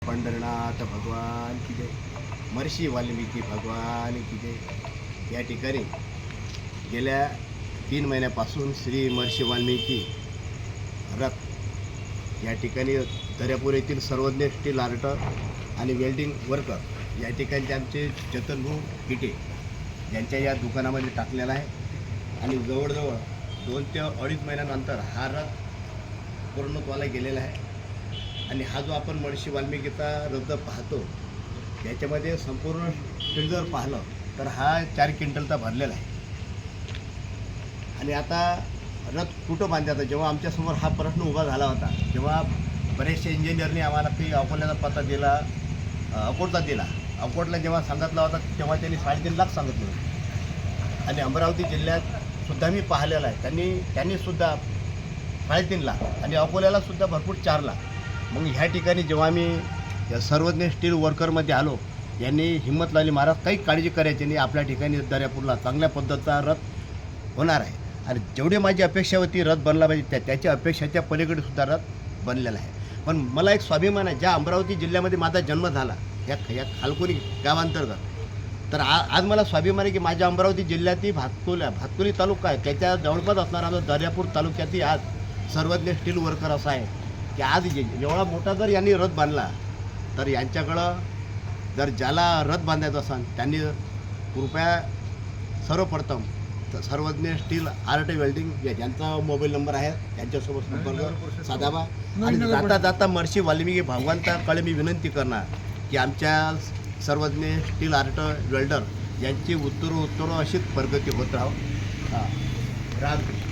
पंढरनाथ भगवान की जय, महर्षी वाल्मिकी भगवान की जय। या ठिकाणी गेल्या 3 महिन्यापासून श्री महर्षी वाल्मिकी रथ या ठिकाणी दर्यापूर येथील सर्वज्ञ स्टील आर्ट आणि वेल्डिंग वर्कर या ठिकाणचे आमचे चेतनभाऊ हिटे यांच्या या दुकानामध्ये टाकलेला आहे आणि जवळजवळ 2 ते 2.5 महिन्यानंतर हा रथ पूर्णत्वाला गेलेला आहे। आणि हा जो आपण महर्षी वाल्मिकीचा रथ पाहतो याच्यामध्ये संपूर्ण स्टील जर पाहिलं तर हा 4 क्विंटलचा भरलेला आहे। आणि आता रथ कुठं बांधायचा, जेव्हा आमच्यासमोर हा प्रश्न उभा झाला होता तेव्हा बरेचसे इंजिनियरनी आम्हाला काही अकोल्याचा पत्ता दिला, अकोटचा दिला। अकोटला जेव्हा सांगितला होता तेव्हा त्यांनी 3.5 लाख सांगितलं होतं आणि अमरावती जिल्ह्यात सुद्धा मी पाहिलेला आहे, त्यांनी सुद्धा 3.5 लाख आणि अकोल्याला सुद्धा भरपूर 4 लाख। मग ह्या ठिकाणी जेव्हा मी या सर्वज्ञ स्टील वर्करमध्ये आलो यांनी हिंमत लावली, महाराज काही काळजी करायची नाही, आपल्या ठिकाणी दर्यापूरला चांगल्या पद्धतीचा रथ होणार आहे। आणि जेवढी माझी अपेक्षा होती रथ बनला पाहिजे त्याच्या अपेक्षाच्या पलीकडे सुद्धा रथ बनलेला आहे। पण मला एक स्वाभिमान आहे, ज्या अमरावती जिल्ह्यामध्ये माझा जन्म झाला या खालकुनी गावांतर्गत, तर आज मला स्वाभिमान आहे की माझ्या अमरावती जिल्ह्यातील भातकुली तालुका आहे त्याच्या जवळपास असणारा आमचा दर्यापूर तालुक्यातील आज सर्वज्ञ स्टील वर्कर असा आहे की आज एवढा मोठा जर यांनी रथ बांधला तर यांच्याकडं जर ज्याला रथ बांधायचा असेल त्यांनी कृपया सर्वप्रथम सर्वज्ञ स्टील आर्ट वेल्डिंग यांचा मोबाईल नंबर आहे, त्यांच्यासोबत संपर्क साधावा। आणि जाता जाता महर्षी वाल्मिकी भगवंताकडे मी विनंती करणार की आमच्या सर्वज्ञ स्टील आर्ट वेल्डर यांची उत्तरोत्तर अशीच प्रगती होत राहो। रामकृष्ण।